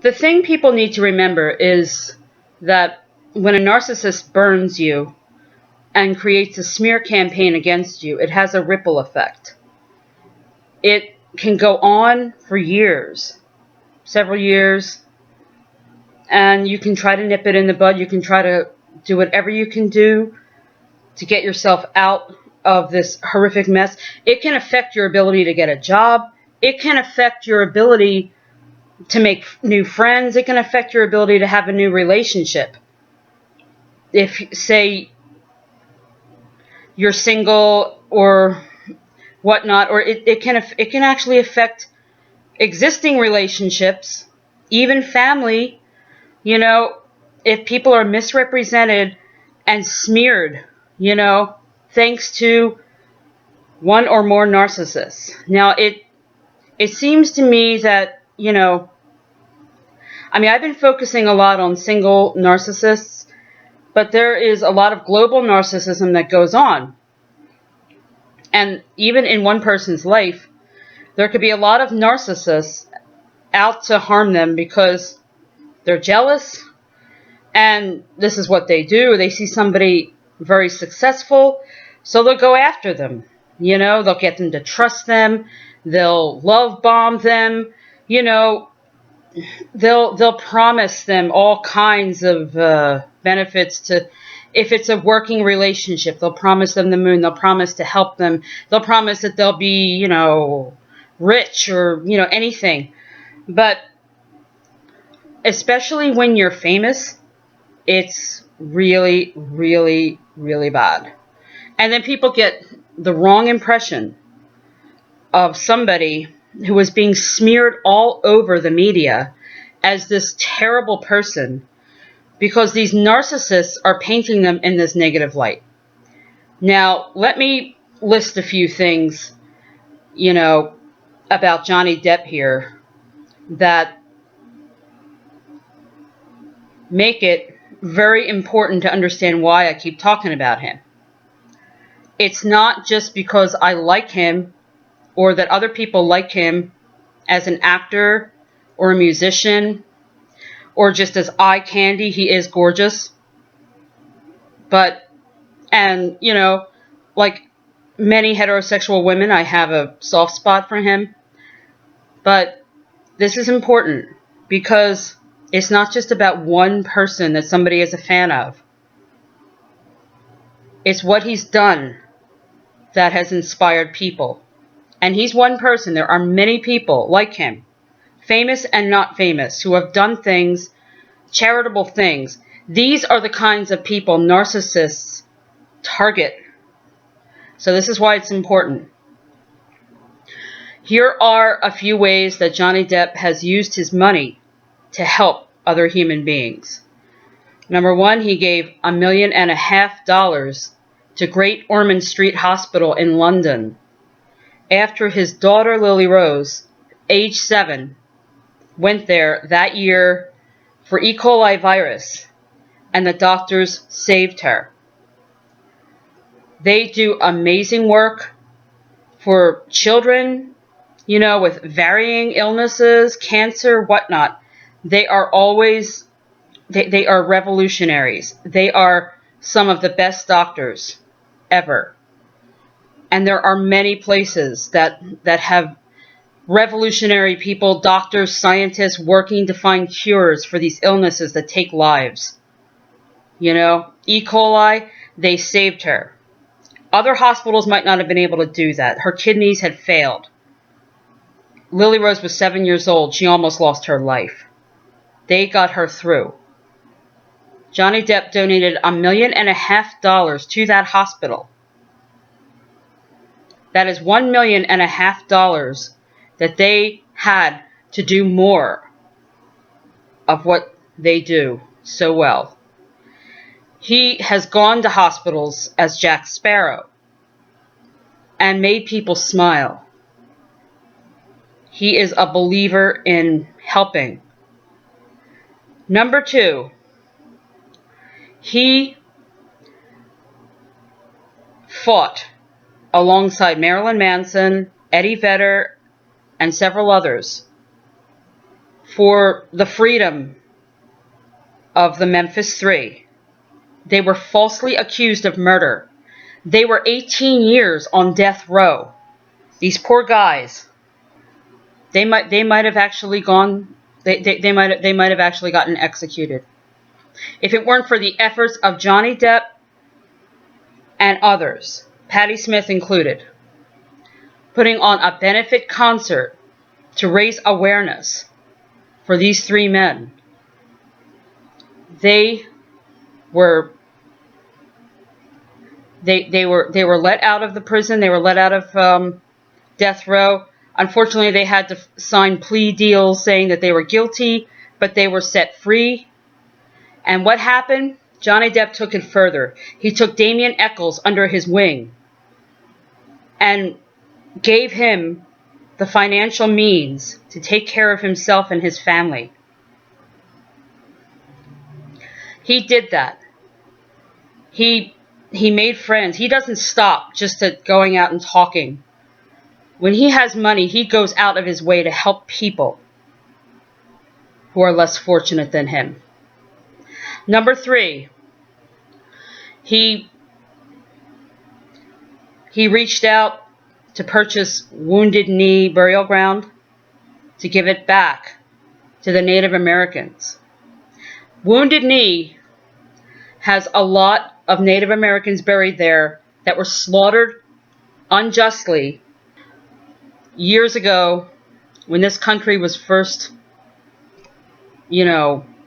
The thing people need to remember is that when a narcissist burns you and creates a smear campaign against you, it has a ripple effect. It can go on for years, several years, and you can try to nip it in the bud. You can try to do whatever you can do to get yourself out of this horrific mess. It can affect your ability to get a job. It can affect your ability to make new friends. It can affect your ability to have a new relationship. If, say, you're single or whatnot, or it can actually affect existing relationships, even family. You know, if people are misrepresented and smeared, you know, thanks to one or more narcissists. Now, it seems to me that, you know, I mean, I've been focusing a lot on single narcissists, but there is a lot of global narcissism that goes on. And even in one person's life, there could be a lot of narcissists out to harm them because they're jealous, and this is what they do. They see somebody very successful, so they'll go after them. You know, they'll get them to trust them. They'll love bomb them. You know, they'll promise them all kinds of benefits to, if it's a working relationship, they'll promise them the moon. They'll promise to help them. They'll promise that they'll be, you know, rich or, you know, anything. But especially when you're famous, it's really, really, really bad. And then people get the wrong impression of somebody who was being smeared all over the media as this terrible person because these narcissists are painting them in this negative light. Now, let me list a few things, you know, about Johnny Depp here that make it very important to understand why I keep talking about him. It's not just because I like him or that other people like him as an actor or a musician or just as eye candy. He is gorgeous. But, and, you know, like many heterosexual women, I have a soft spot for him. But this is important because it's not just about one person that somebody is a fan of. It's what he's done that has inspired people. And he's one person. There are many people like him, famous and not famous, who have done things, charitable things. These are the kinds of people narcissists target. So this is why it's important. Here are a few ways that Johnny Depp has used his money to help other human beings. Number one, he gave $1.5 million to Great Ormond Street Hospital in London after his daughter Lily Rose, age 7, went there that year for E. coli virus, and the doctors saved her. They do amazing work for children, you know, with varying illnesses, cancer, whatnot. They are always, they are revolutionaries. They are some of the best doctors ever. And there are many places that have revolutionary people, doctors, scientists working to find cures for these illnesses that take lives. You know, E. coli, they saved her. Other hospitals might not have been able to do that. Her kidneys had failed. Lily Rose was 7 years old. She almost lost her life. They got her through. Johnny Depp donated $1.5 million to that hospital. That is $1.5 million that they had to do more of what they do so well. He has gone to hospitals as Jack Sparrow and made people smile. He is a believer in helping. Number two, he fought alongside Marilyn Manson, Eddie Vedder, and several others for the freedom of the Memphis Three. They were falsely accused of murder. They were 18 years on death row. These poor guys. They might have actually gone. They might have actually gotten executed if it weren't for the efforts of Johnny Depp and others, Patti Smith included, putting on a benefit concert to raise awareness for these three men. They were let out of the prison. They were let out of death row. Unfortunately, they had to sign plea deals saying that they were guilty, but they were set free. And what happened? Johnny Depp took it further. He took Damien Echols under his wing and gave him the financial means to take care of himself and his family. He did that. He made friends. He doesn't stop just at going out and talking. When he has money, he goes out of his way to help people who are less fortunate than him. Number 3, he reached out to purchase Wounded Knee burial ground to give it back to the Native Americans. Wounded Knee has a lot of Native Americans buried there that were slaughtered unjustly years ago when this country was first,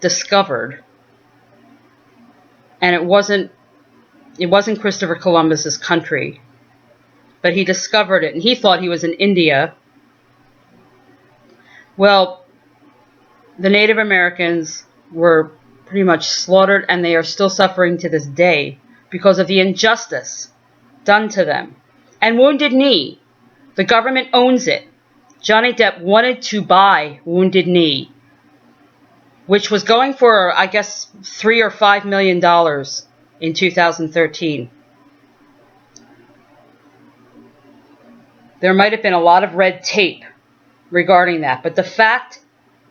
discovered. And it wasn't Christopher Columbus's country, but he discovered it, and he thought he was in India. Well, the Native Americans were pretty much slaughtered, and they are still suffering to this day because of the injustice done to them. And Wounded Knee, the government owns it. Johnny Depp wanted to buy Wounded Knee, which was going for, I guess, $3 or $5 million in 2013. There might have been a lot of red tape regarding that, but the fact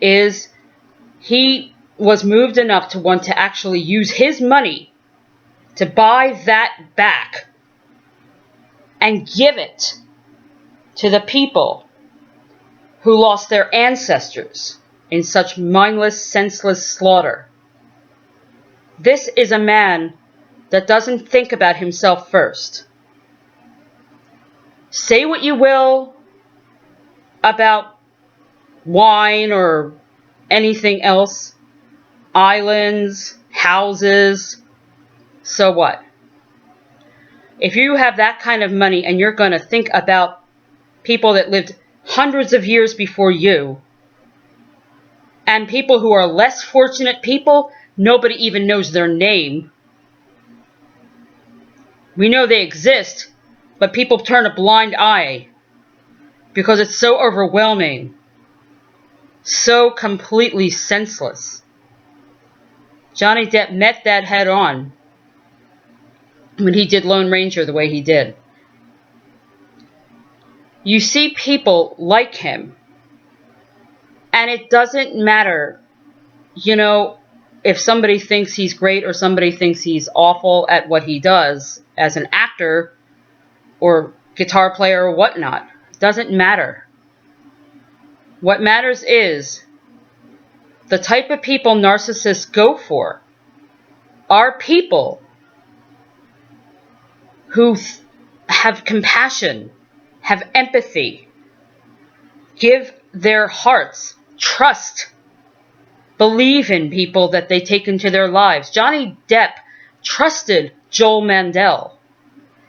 is he was moved enough to want to actually use his money to buy that back and give it to the people who lost their ancestors in such mindless, senseless slaughter. This is a man that doesn't think about himself first. Say what you will about wine or anything else, islands, houses, so what? If you have that kind of money and you're going to think about people that lived hundreds of years before you, and people who are less fortunate people, nobody even knows their name. We know they exist, but people turn a blind eye because it's so overwhelming, so completely senseless. Johnny Depp met that head on when he did Lone Ranger the way he did. You see people like him, and it doesn't matter, if somebody thinks he's great or somebody thinks he's awful at what he does as an actor or guitar player or whatnot. It doesn't matter. What matters is the type of people narcissists go for are people who have compassion, have empathy, give their hearts, trust, believe in people that they take into their lives. Johnny Depp trusted Joel Mandel,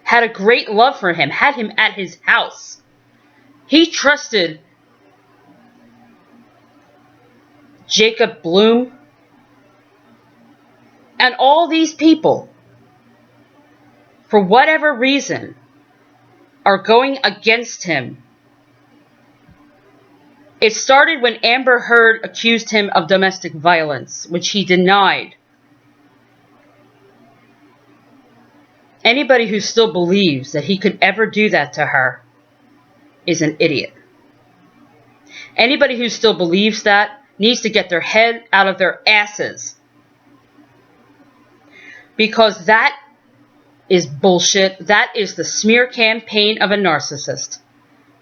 had a great love for him, had him at his house. He trusted Jacob Bloom, and all these people, for whatever reason, are going against him. It started when Amber Heard accused him of domestic violence, which he denied. Anybody who still believes that he could ever do that to her is an idiot. Anybody who still believes that needs to get their head out of their asses. Because that is bullshit. That is the smear campaign of a narcissist.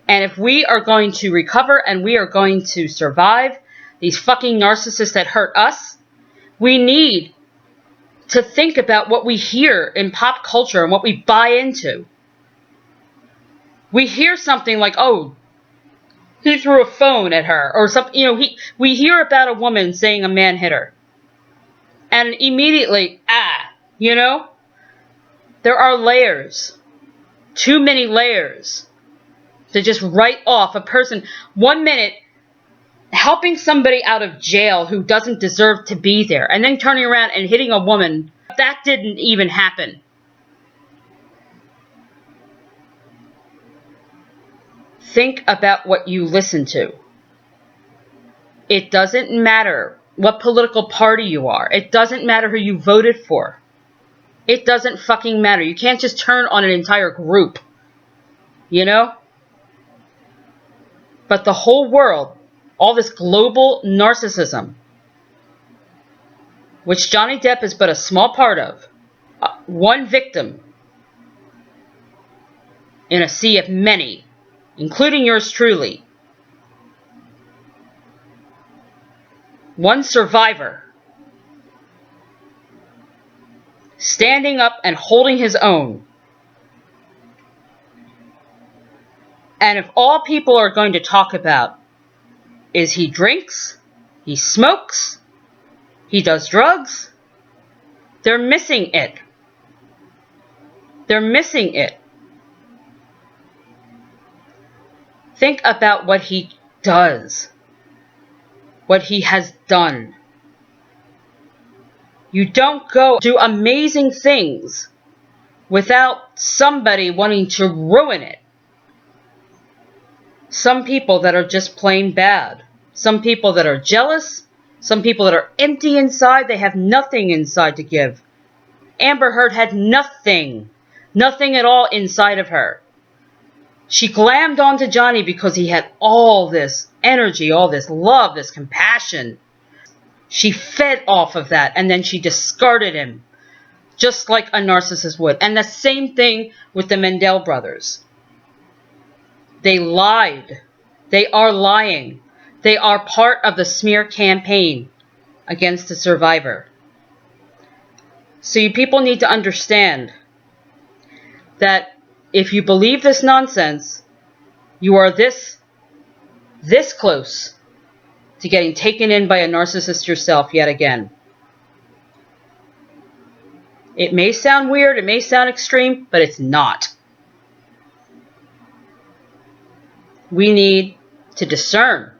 And if we are going to recover and we are going to survive these fucking narcissists that hurt us, we need to think about what we hear in pop culture and what we buy into. We hear something like, oh, he threw a phone at her, or something, you know, we hear about a woman saying a man hit her. And immediately, you know, there are layers, too many layers, to just write off a person. 1 minute, helping somebody out of jail who doesn't deserve to be there, and then turning around and hitting a woman. That didn't even happen. Think about what you listen to. It doesn't matter what political party you are. It doesn't matter who you voted for. It doesn't fucking matter. You can't just turn on an entire group. You know? But the whole world, all this global narcissism, which Johnny Depp is but a small part of, one victim in a sea of many, including yours truly, one survivor, standing up and holding his own. And if all people are going to talk about is he drinks, he smokes, he does drugs, they're missing it. They're missing it. Think about what he does. What he has done. You don't go do amazing things without somebody wanting to ruin it. Some people that are just plain bad. Some people that are jealous. Some people that are empty inside. They have nothing inside to give. Amber Heard had nothing. Nothing at all inside of her. She glammed onto Johnny because he had all this energy, all this love, this compassion. She fed off of that, and then she discarded him, just like a narcissist would. And the same thing with the Mendel brothers. They lied. They are lying. They are part of the smear campaign against the survivor. So you people need to understand that if you believe this nonsense, you are this close to getting taken in by a narcissist yourself yet again. It may sound weird, it may sound extreme, but it's not. We need to discern.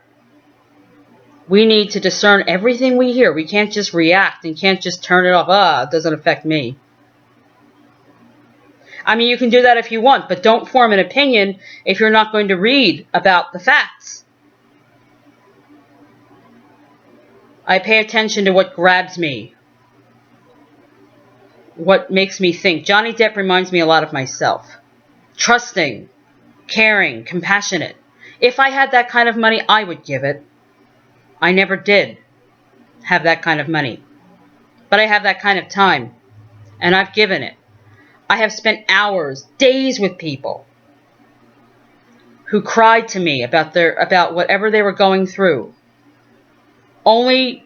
We need to discern everything we hear. We can't just react and can't just turn it off. It doesn't affect me. I mean, you can do that if you want, but don't form an opinion if you're not going to read about the facts. I pay attention to what grabs me, what makes me think. Johnny Depp reminds me a lot of myself. Trusting, caring, compassionate. If I had that kind of money, I would give it. I never did have that kind of money. But I have that kind of time, and I've given it. I have spent hours, days with people who cried to me about whatever they were going through, only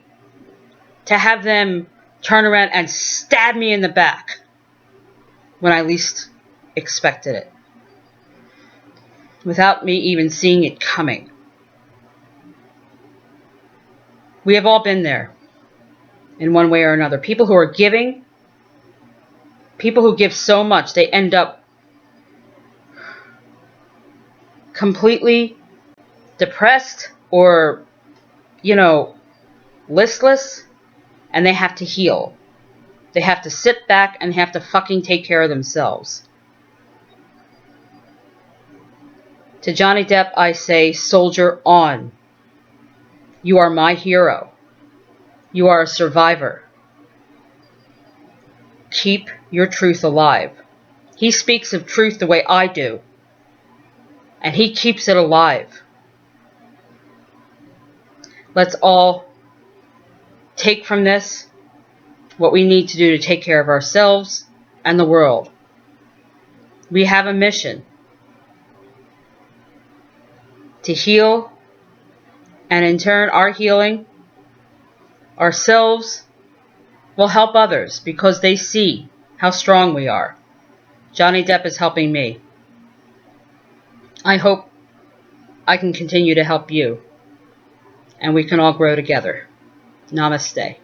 to have them turn around and stab me in the back when I least expected it, without me even seeing it coming. We have all been there in one way or another. People who are giving, people who give so much, they end up completely depressed or, listless, and they have to heal. They have to sit back and have to fucking take care of themselves. To Johnny Depp, I say, soldier on. You are my hero. You are a survivor. Keep your truth alive. He speaks of truth the way I do, and he keeps it alive. Let's all take from this what we need to do to take care of ourselves and the world. We have a mission to heal, and in turn, our healing ourselves will help others because they see how strong we are. Johnny Depp is helping me. I hope I can continue to help you, and we can all grow together. Namaste.